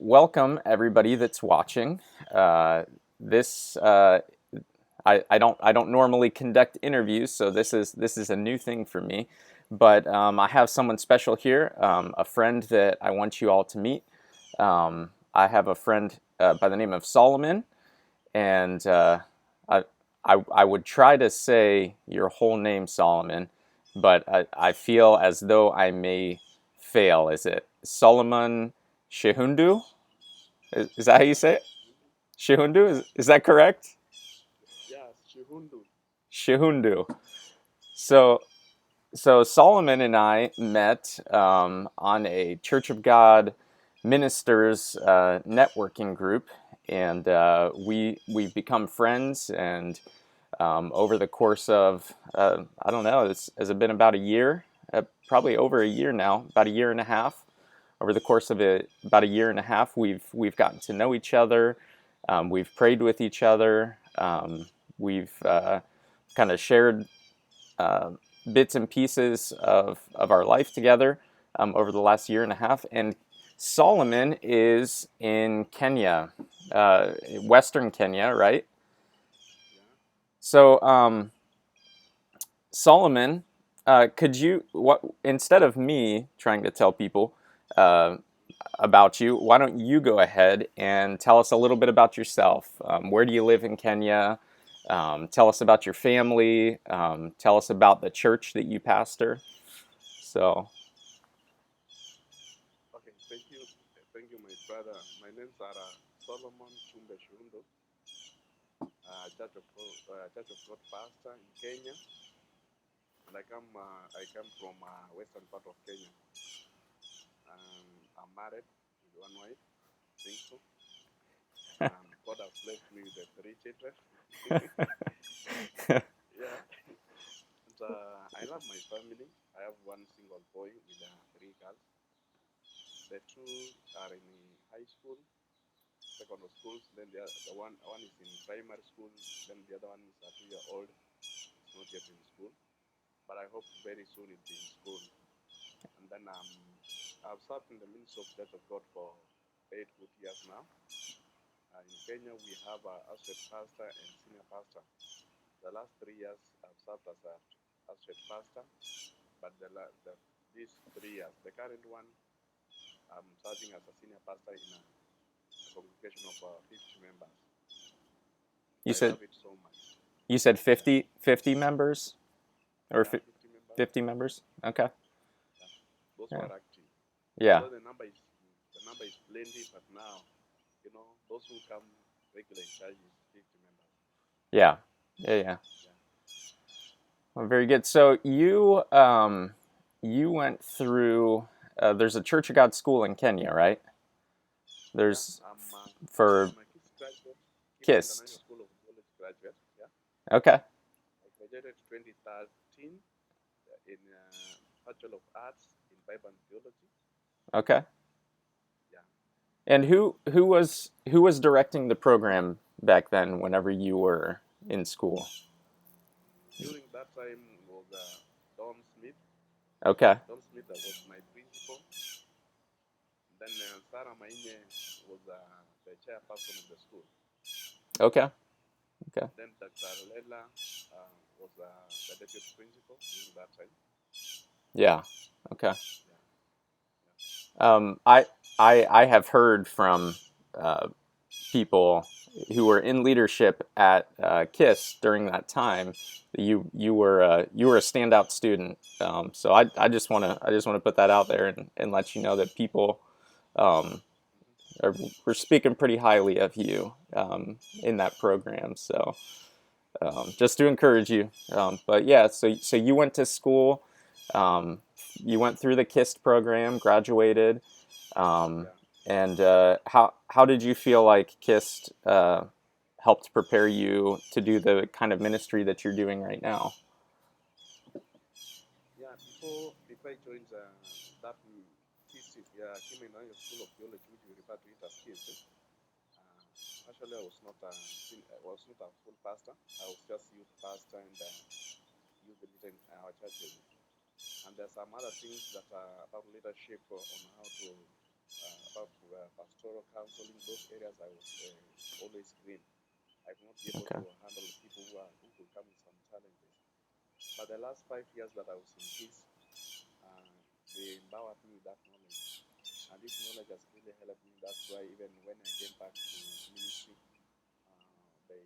Welcome everybody that's watching. This I don't normally conduct interviews, so this is a new thing for me. But I have someone special here, a friend that I want you all to meet. I have a friend by the name of Solomon, and I, I would try to say your whole name, Solomon, but I feel as though I may fail. Is it Solomon Shehundu? Is that how you say it? Shehundu? Is that correct? Yes, Shihundu. Shehundu. So, so Solomon and I met on a Church of God ministers networking group, and we've become friends. And over the course of I don't know, has it been about a year? Probably over a year now, about a year and a half. Over the course of about a year and a half, we've gotten to know each other. We've prayed with each other. We've kind of shared uh, bits and pieces of our life together over the last year and a half. And Solomon is in Kenya, Western Kenya, right? Yeah. So, Solomon, could you, instead of me trying to tell people uh, about you, why don't you go ahead and tell us a little bit about yourself? Where do you live in Kenya? Tell us about your family. Tell us about the church that you pastor. So, Okay, thank you. Thank you, my brother. My name's Solomon Chumbe Shundo, Church of God pastor in Kenya, and I come from western part of Kenya. I'm married with one wife, think so. God has blessed me with three children. Yeah, and, I love my family. I have one single boy with three girls. The two are in high school, secondary schools. Then the one is in primary school. Then the other one is a 2 year old. It's not yet in school, but I hope very soon it'll be in school. And then I've served in the Ministry of Church of God for 8 good years now. In Kenya, we have a associate pastor and senior pastor. The last 3 years, I've served as a associate pastor, but these 3 years, the current one, I'm serving as a senior pastor in a congregation of 50 members. you I said love it so much. you said Yeah, 50 members or yeah, 50 members. 50 members? Okay. Yeah, those who Yeah. are active. Yeah. Although the number is plenty, but now, those who come regular in charge is 50 members. Yeah. Yeah. Yeah. Yeah. Well, very good. So you went through. There's a Church of God school in Kenya, right? Yeah, There's for I'm a KISS graduate, KISS International KIST. School of Theology graduate. Yeah, Okay. I graduated 2013 in Bachelor of Arts in Bible and Theology. Okay. Yeah, And who was directing the program back then? Whenever you were in school. during that time was Don Smith. Okay. Don Smith that was my principal. Then Sarah Maine was the chairperson of the school. Okay. Okay. Then Dr. Lela was the deputy principal during that time. Yeah. Okay. Yeah, Um, I I have heard from uh, people who were in leadership at KISS during that time. You were a standout student. So I just wanna put that out there and let you know that people um, were speaking pretty highly of you in that program. So just to encourage you. But yeah, so you went to school. Um, you went through the KIST program, graduated. Um, yeah. and how did you feel like KIST helped prepare you to do the kind of ministry that you're doing right now? Yeah, before I joined that KISS, Kima International School of Theology, which we refer to it as KISS. Actually, I was not a full pastor. I was just youth pastor and youth leader in our churches. And there's some other things that are about leadership on how to about pastoral counseling, those areas I was always green. I could not be able Okay. to handle people who could come with some challenges. But the last 5 years that I was in peace, uh, they empowered me with that knowledge. And this knowledge has really helped me. That's why even when I came back to ministry, they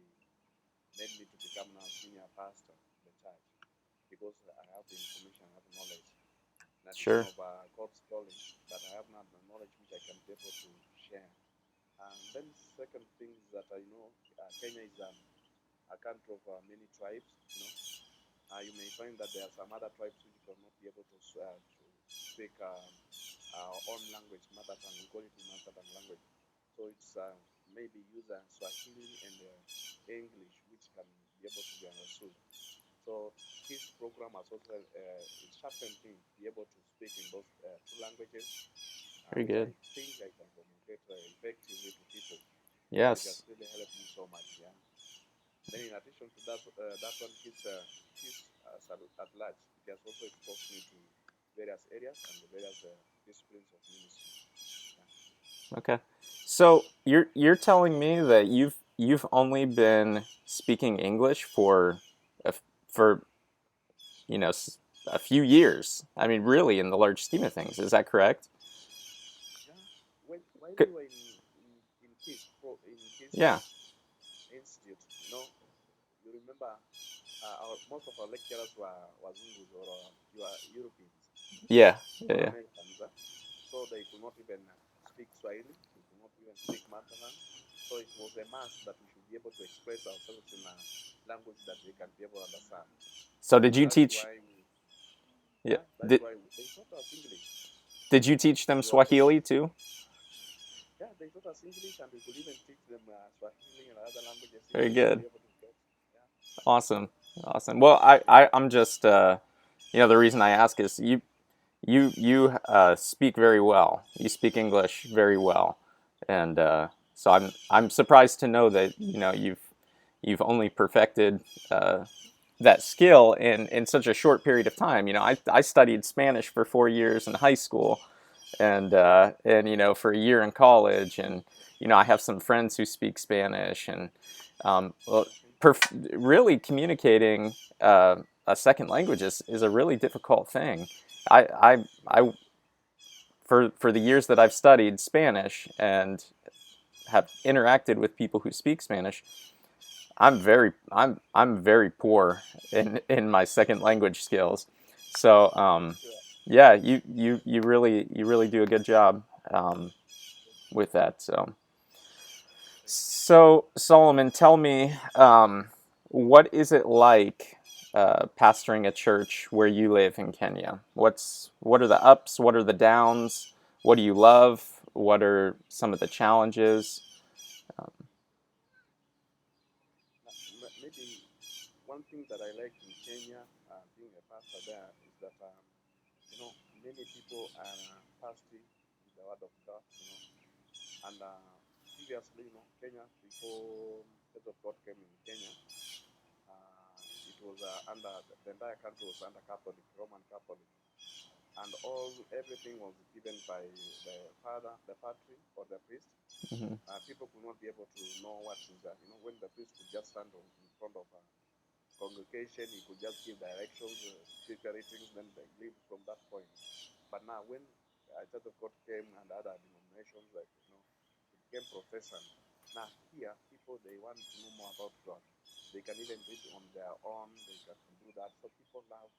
made me to become now senior pastor in the church because I have the information, I have the knowledge. In addition Sure. of God's calling, but I have not the knowledge which I can be able to share. And then second thing is that I know Kenya is a country of many tribes. You may find that there are some other tribes which will not be able to speak our own language, mother tongue. We call it mother tongue language. So it's maybe use Swahili and English, which can be able to be understood. So his program has also sharpened him to be able to speak in those two languages, Very which I good. think I can communicate effectively to people. And it has Yes. really helped me so much. Yeah. Then in addition to that, that one his at large, it has also exposed me to various areas and the various disciplines of ministry. Yeah. Okay. So you're telling me that you've only been speaking English for for a few years. I mean, really, in the large scheme of things, is that correct? Yeah. While Good. we were in his Yeah. institute, you remember most of our lecturers were Wazungus or you are Europeans Yeah. Yeah. or Yeah. Americans, so they could not even speak Swahili, they could not even speak Matalan. So it was a must that we should be able to express ourselves in a language that they can be able to understand. So did And you that's teach? why Yeah. that's why they taught us English. Did you teach them We were taught, Swahili too? they taught us English, and we could even teach them Swahili and other languages if Very they could good. be able to get. Yeah. Awesome. Awesome. Well, I'm just the reason I ask is you speak very well. You speak English very well, and so I'm surprised to know that you've only perfected that skill in such a short period of time. I studied Spanish for 4 years in high school, and for a year in college, and I have some friends who speak Spanish, and well, really communicating a second language is a really difficult thing. I for the years that I've studied Spanish and have interacted with people who speak Spanish, I'm very poor in my second language skills. So yeah, you really do a good job with that. So Solomon, tell me, what is it like pastoring a church where you live in Kenya? What are the ups? What are the downs? What do you love? What are some of the challenges? Um, Maybe one thing that I like in Kenya, being a pastor there, is that many people are thirsty with the word of God, and previously, Kenya before Church of God came in Kenya, it was under the entire country was under Catholic, Roman Catholic, and everything was given by the father, the patri, or the priest. mhm. People could not be able to know what is that. When the priest could just stand in front of a congregation, he could just give directions, speaker ratings, then they leave from that point. But now, when Church of God came and other denominations, like it became Protestant. Now here, people they want to know more about God. They can even read on their own. They can do that. So people love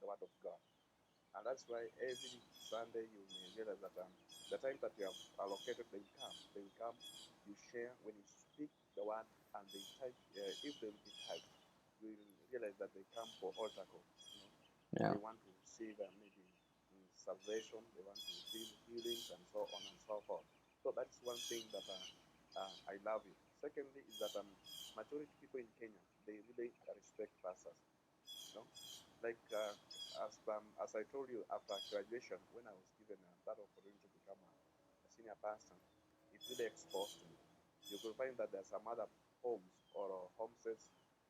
the Word of God. And that's why every Sunday you may realize that the time that you have allocated, they will come. They will come, you share. When you speak the word and they type, if they will be typed, you will realize that they come for altar call. Yeah. They want to receive maybe salvation, they want to receive healings, and so on and so forth. So that's one thing that I love it. Secondly, is that majority people in Kenya, they really respect pastors. You know, like as I told you, after graduation, when I was given that opportunity to become a senior pastor, it really exposed me. You could find that there are some other homes or homesteads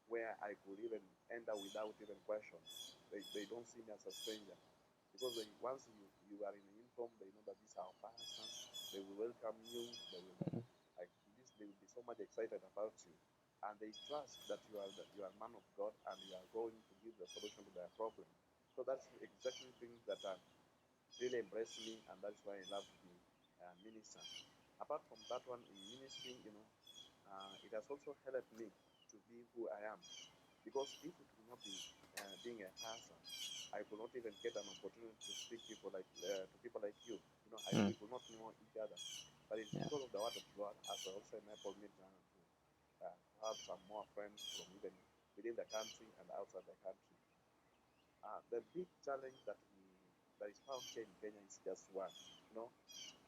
where I could even enter without even question. They don't see me as a stranger because once you are in uniform, they know that this is our pastor. They will welcome you. They will like this. They will be so much excited about you, and they trust that you are a man of God and you are going to give the solution to their problem. So that's exactly things that really impressed me, and that's why I love to be a minister. Apart from that one in ministry, it has also helped me to be who I am. Because if it would not be being a pastor, I could not even get an opportunity to speak to people like you. We could not know each other. But it's because of the word of God has also enabled me to have some more friends from even within the country and outside the country. The big challenge that is found here in Kenya is just one.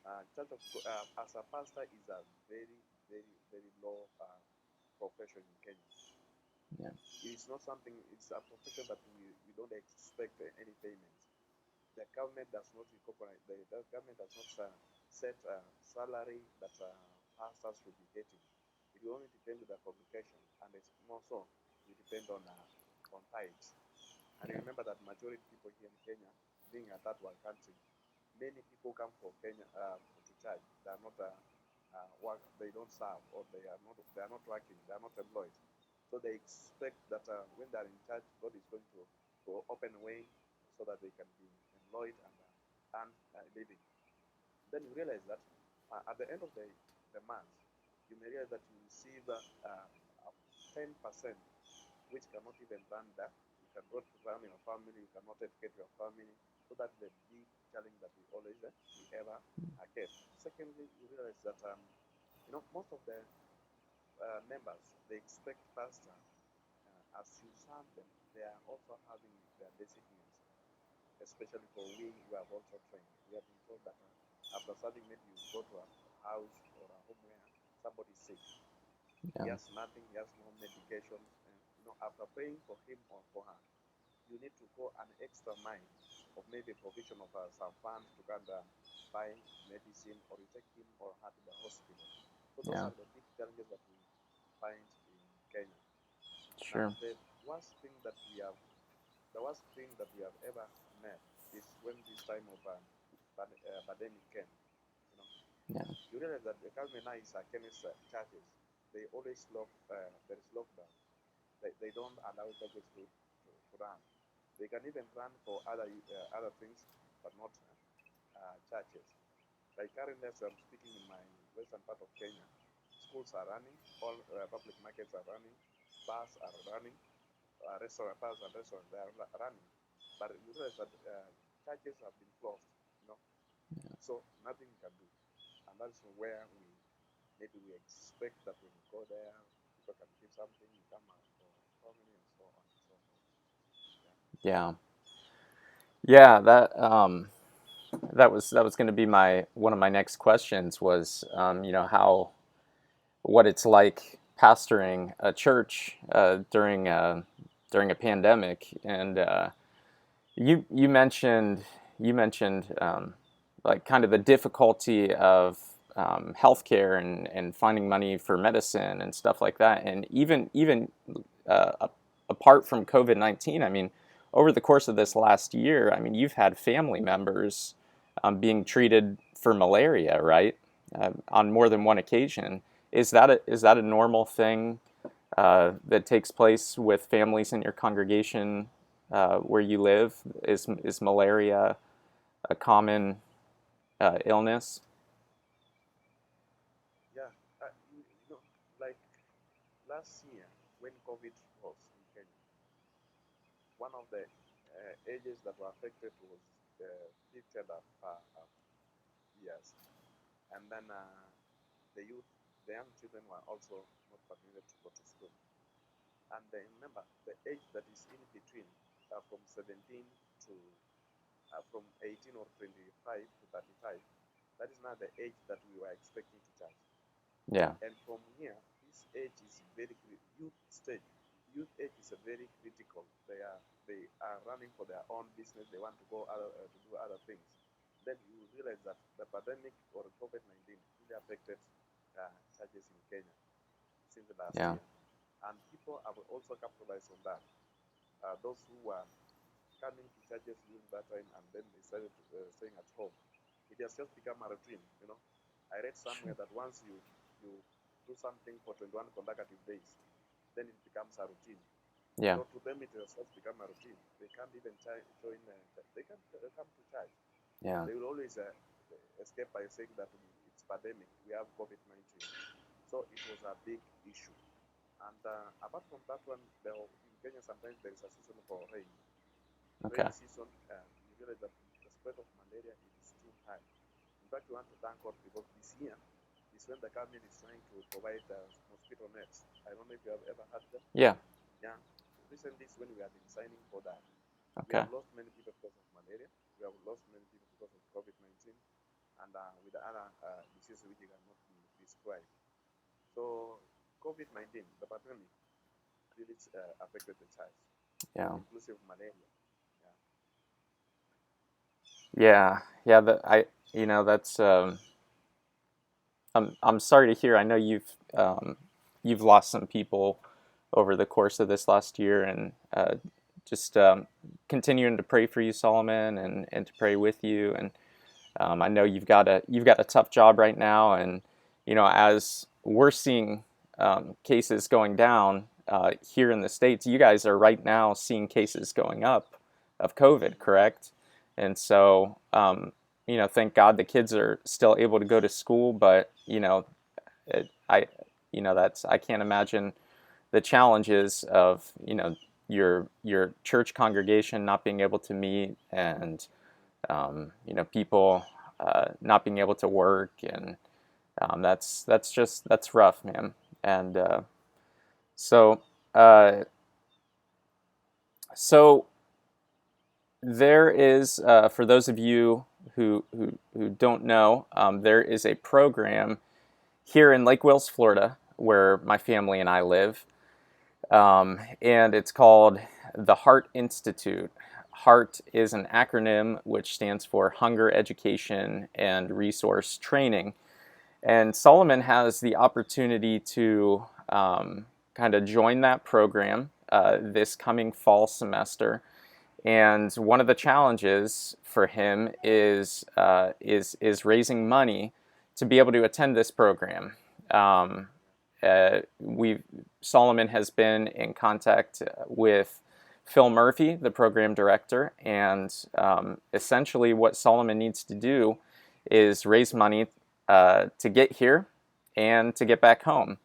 As a pastor is a very, very, very low profession in Kenya. Yeah. It's not something. It's a profession that we don't expect any payment. The government does not recognize. The government does not set a salary that pastors should be getting. It will only depend on the congregation, and it's more so we depend on tithes. And remember that majority people here in Kenya, being a third world country, many people come from Kenya to church. They are not work. They don't serve, or they are not working. They are not employed. So they expect that when they are in church, God is going to open a way so that they can be employed and earn a living. Then you realize that at the end of the month, you may realize that you receive 10%, which cannot even run that. You cannot run your family, you cannot educate your family. So that's the big challenge that we always we ever get. Secondly, you realize that most of the members, they expect pastor as you serve them, they are also having their basic needs, especially for we who have also trained. We have been told that after serving, maybe you go to a house or a home where somebody is sick. He has nothing, he has no medication. And, after praying for him or for her, you need to go an extra mile of maybe provision of some funds to kind of buy medicine, or you take him or her to the hospital. So those are the big challenges that we find in Kenya. Sure. Now, the worst thing that we have ever met is when this time of pandemic came. You realize that the government now is against churches. They always there is lockdown. They don't allow churches to run. They can even run for other things, but not churches. Like currently, as I'm speaking in my western part of Kenya, schools are running, all public markets are running, bars are running, bars and restaurants they are running. But you realize that churches have been closed, so nothing we can do. And that's where we expect that when we go there, people can give something, we come out for family and so on and so forth. Yeah. Yeah, that was going to be one of my next questions was what it's like pastoring a church during a pandemic, and you mentioned like kind of the difficulty of healthcare and finding money for medicine and stuff like that, and even apart from COVID-19, I mean, over the course of this last year, I mean, you've had family members being treated for malaria, right? On more than one occasion. Is that a normal thing that takes place with families in your congregation where you live? Is malaria a common illness? Yeah, like last year when COVID was in Kenya, one of the ages that were affected was the 50 and years, and then the youth, the young children were also not permitted to go to school. And remember, the age that is in between, from 17 to from 18 or 25 to 35, that is not the age that we were expecting to charge. Yeah. And from here, this age is very youth stage. Youth age is a very critical. They are running for their own business. They want to go to do other things. Then you realize that the pandemic or COVID-19 really affected churches in Kenya since the last Yeah. year, and people have also capitalized on that. Those who were coming to churches during that time and then they started staying at home, it has just become a routine. I read somewhere that once you do something for 21 consecutive days, then it becomes a routine. Yeah. So to them, it has just become a routine. They can't even join. They can't come to church. Yeah. They will always escape by saying that it's pandemic. We have COVID-19. So it was a big issue. And apart from that one, in Kenya sometimes there is a season for rain. Okay. Rainy season, you realize that the spread of malaria is too high. In fact, we want to thank God because this year is when the government is trying to provide mosquito nets. I don't know if you have ever had them. Yeah. Yeah. Recently is when we have been signing for that. We Okay. have lost many people because of malaria. We have lost many people because of COVID-19 and with the other diseases which cannot be described. So COVID-19, the pandemic, really affected the child, Yeah. inclusive malaria. Yeah. Yeah. Yeah. That's I'm sorry to hear. I know you've lost some people over the course of this last year, and just continuing to pray for you, Solomon, and to pray with you. And I know you've got a tough job right now, and as we're seeing cases going down here in the States, you guys are right now seeing cases going up of COVID, correct? And so thank God the kids are still able to go to school, but it, I that's I can't imagine the challenges of your church congregation not being able to meet, and people not being able to work, and that's rough, man. And so uh, so there is, for those of you who don't know, there is a program here in Lake Wales, Florida, where my family and I live, and it's called the Heart Institute. HEART is an acronym which stands for Hunger Education and Resource Training. And Solomon has the opportunity to kind of join that program this coming fall semester. And one of the challenges for him is raising money to be able to attend this program. Um, we Solomon has been in contact with Phil Murphy, the program director, and essentially what Solomon needs to do is raise money to get here and to get back home.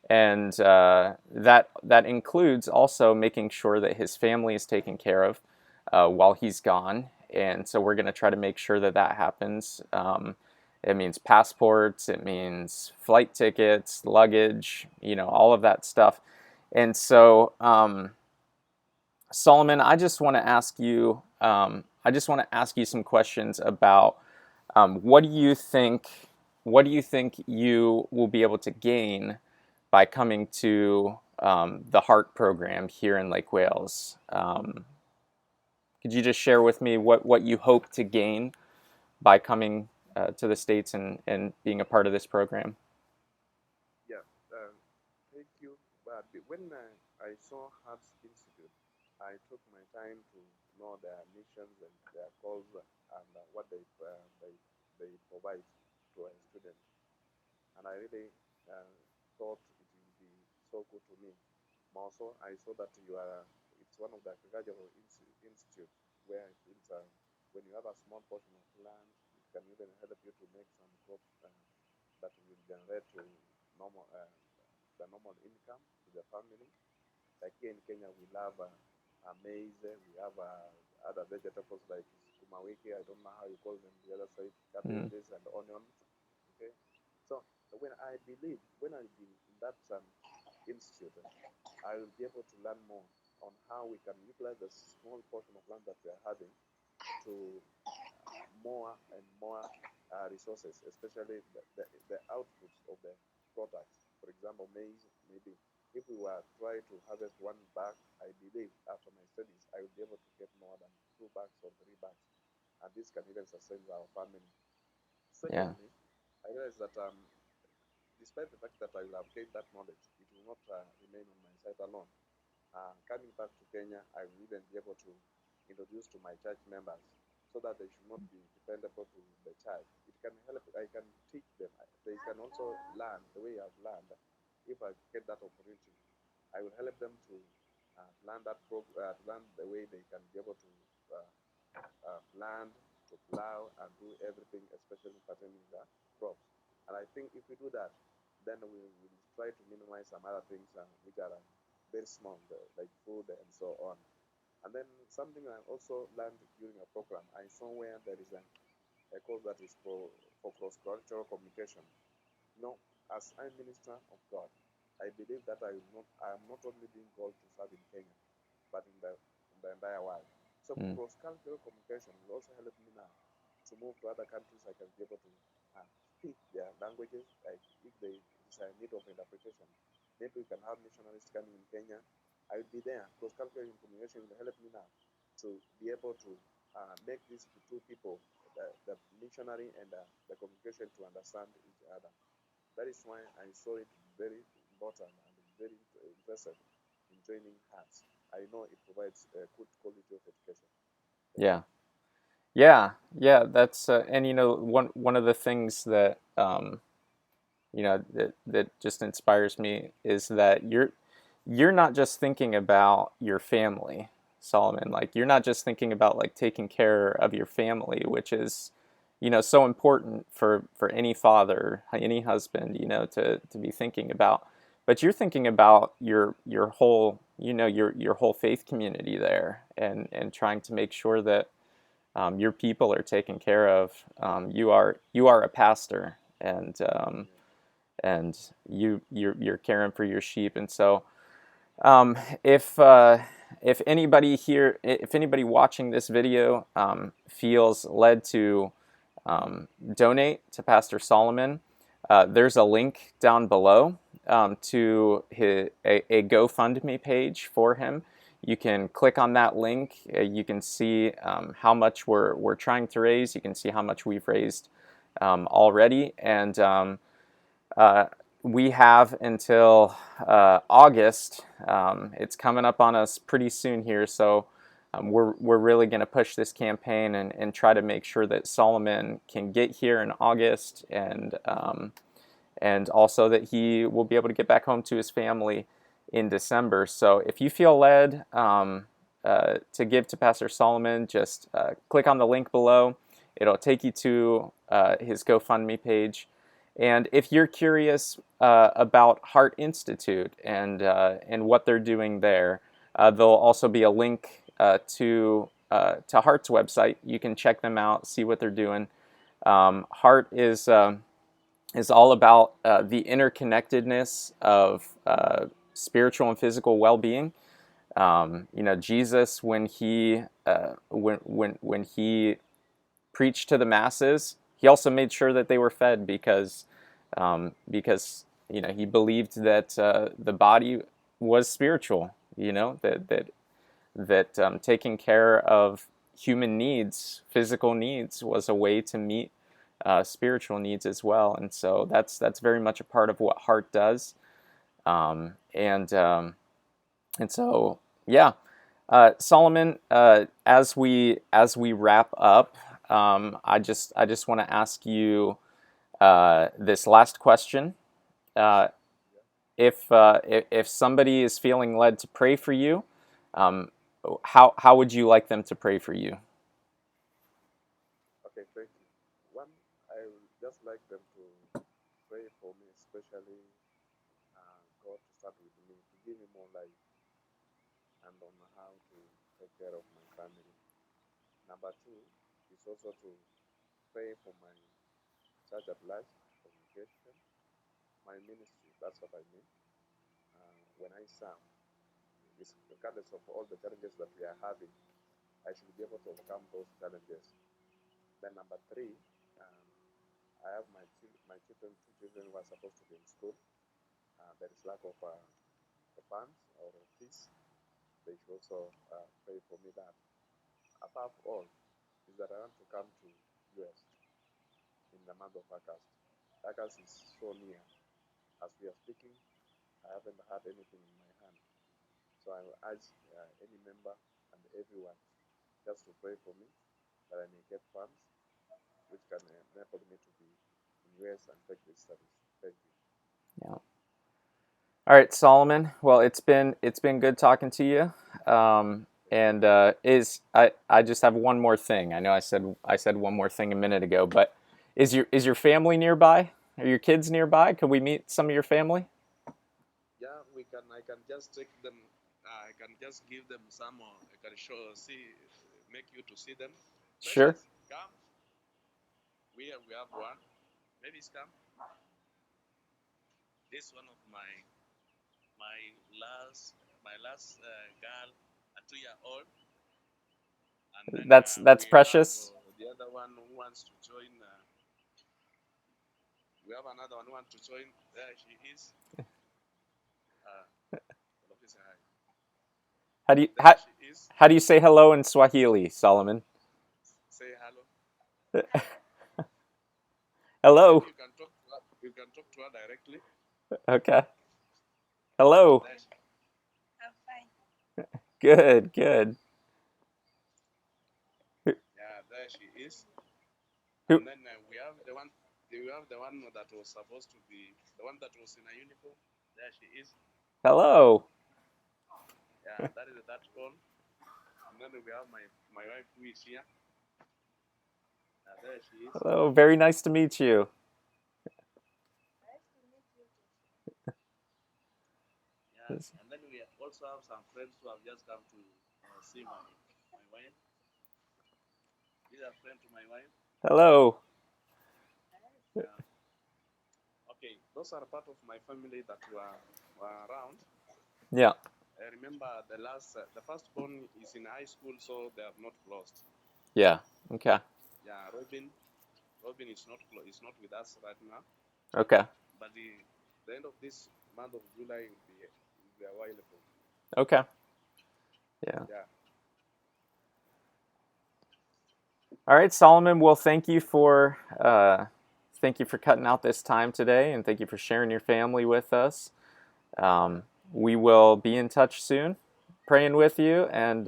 And that includes also making sure that his family is taken care of while he's gone. And so we're going to try to make sure that that happens. It means passports, it means flight tickets, luggage, all of that stuff. And so, Solomon, I just want to ask you, some questions about what do you think, you will be able to gain by coming to the Heart program here in Lake Wales. Could you just share with me what you hope to gain by coming to the States and being a part of this program? Yeah. Thank you. But when I saw Hearts Institute, I took my time to know their missions and their goals and what they provide to a student. And I really thought it would be so good to me. Also, I saw that it's one of the agricultural institutes where it's, when you have a small portion of land, it can even help you to make some crops that will generate to normal the normal income to the family. Like here in Kenya, we love maize, we have other vegetables like sukuma wiki, I don't know how you call them the other side, Mm. cabbages and onions. Okay, so when I be in that institute, I will be able to learn more on how we can utilize the small portion of land that we are having to more and more resources, especially the outputs of the products. For example, maize, maybe if we were trying to harvest one bag, I believe after my studies, I will be able to get more than 2 bags or 3 bags. And this can even sustain our family. Yeah. Secondly, I realized that despite the fact that I will have gained that knowledge, it will not remain on my side alone. Coming back to Kenya, I will even be able to introduce to my church members so that they should not be dependable to the church. It can help. I can teach them. also learn the way I've learned. If I get that opportunity, I will help them to learn to learn the way they can be able to land, to plow, and do everything, especially pertaining the crops. And I think if we do that, then we will try to minimize some other things which are very small, like food and so on. And then something I also learned during a program, I saw where there is a course that is for cross-cultural communication. You know, as a minister of God, I believe that I am not only being called to serve in Kenya, but in the entire world. So Mm. cross-cultural communication will also help me now to move to other countries. I can be able to speak their languages. Like if they is a need of interpretation, maybe we can have missionaries coming in Kenya. I will be there. Cross-cultural communication will help me now to be able to make these two people, the missionary and the communication, to understand each other. That is why I saw it very important and very interested in joining HATS. I know it provides a good quality of education. Yeah. Yeah, yeah, that's and one of the things that that just inspires me is that you're not just thinking about your family, Solomon. Like you're not just thinking about like taking care of your family, which is so important for any father, any husband, to be thinking about. But you're thinking about your whole your whole faith community there, and trying to make sure that your people are taken care of. You are a pastor, and you're caring for your sheep. And so, um, if anybody here, if anybody watching this video feels led to donate to Pastor Solomon, there's a link down below to a GoFundMe page for him. You can click on that link. You can see how much we're trying to raise. You can see how much we've raised already, and uh, we have until August. It's coming up on us pretty soon here, so we're really going to push this campaign and try to make sure that Solomon can get here in August, and also that he will be able to get back home to his family in December. So if you feel led to give to Pastor Solomon, just click on the link below. It'll take you to his GoFundMe page. And if you're curious about Heart Institute and what they're doing there, there'll also be a link to Heart's website. You can check them out, see what they're doing. Heart is all about the interconnectedness of spiritual and physical well-being. Jesus, when he preached to the masses, he also made sure that they were fed because he believed that the body was spiritual. That taking care of human needs, physical needs, was a way to meet spiritual needs as well. And so that's very much a part of what Heart does. And so yeah, Solomon, as we wrap up, I just want to ask you this last question. Uh, if somebody is feeling led to pray for you, um, how would you like them to pray for you? Okay, thank you. One, I would just like them to pray for me, especially God to start with me, to give me more life and on how to take care of my family. Number two is also to pray for my church at large, communication, my ministry. That's what I mean. When I serve, regardless of all the challenges that we are having, I should be able to overcome those challenges. Then number three, um, I have my children, two children who are supposed to be in school. There is lack of the funds or fees. They should also pray for me that. Above all, is that I want to come to US in the month of August. August is so near. As we are speaking, I haven't had anything in my hand. So I will urge any member and everyone just to pray for me that I may get funds which can enable me to be in US and take this studies. Thank you. Yeah. All right, Solomon. Well, it's been good talking to you. And I just have one more thing. I know I said one more thing a minute ago, but is your family nearby? Are your kids nearby? Could we meet some of your family? Yeah, we can. I can just take them. I can just give them some. I can make you to see them. Sure. Precious, come. We have one. Maybe come. This one of my last girl, a 2 year old, and then That's we have precious. the other one who wants to join. We have another one who wants to join. There she is. Let me say hi. How do you There she is. how do you say hello in Swahili, Solomon? Say hello. Hello. Maybe you can talk to her. You can talk to her directly. Okay. Hello. There she, Good, good. yeah, there she is. Who? And then we have the one. We have the one that was supposed to be the one that was in a uniform. There she is. Hello. Yeah, that is that one. And then we have my wife who is here. There she is. Hello. Very nice to meet you. Yeah, and then we also have some friends who have just come to see my wife. These are friends to my wife. Hello. Yeah. Okay, those are part of my family that were around. Yeah. I remember the firstborn is in high school, so they have not closed. Yeah. Okay. Yeah, Robin is not with us right now, Okay. but the end of this month of July will be available. Okay. Yeah. Yeah, All right, Solomon. Well, thank you for cutting out this time today, and thank you for sharing your family with us. We will be in touch soon, praying with you, and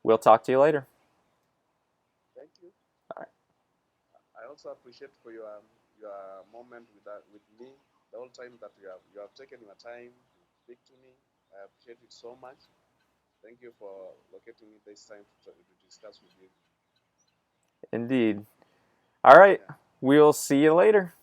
we'll talk to you later. thank you. All right. I also appreciate for your moment with me. The whole time that you have taken your time to speak to me, I appreciate it so much. Thank you for locating me this time to discuss with you. Indeed. All right. Yeah. We'll see you later.